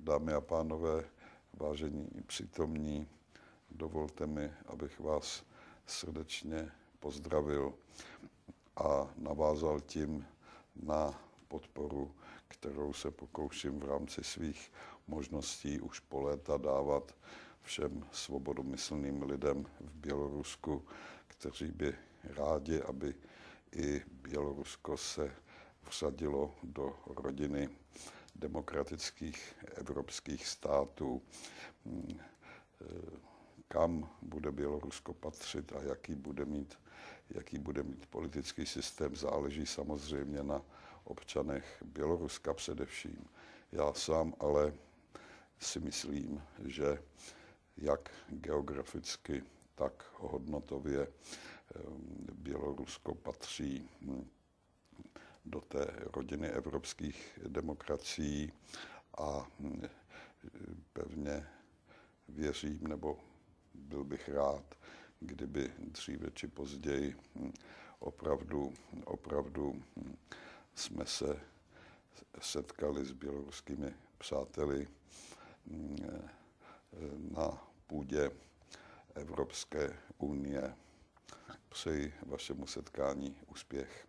Dámy a pánové, vážení přítomní, dovolte mi, abych vás srdečně pozdravil a navázal tím na podporu, kterou se pokouším v rámci svých možností už po léta dávat všem svobodomyslným lidem v Bělorusku, kteří by rádi, aby i Bělorusko se vsadilo do rodiny demokratických evropských států. Kam bude Bělorusko patřit a jaký bude mít politický systém, záleží samozřejmě na občanech Běloruska především. Já sám ale si myslím, že jak geograficky, tak hodnotově Bělorusko patří do té rodiny evropských demokracií a pevně věřím, nebo byl bych rád, kdyby dříve či později opravdu jsme se setkali s běloruskými přáteli na půdě Evropské unie. Přeji vašemu setkání úspěch.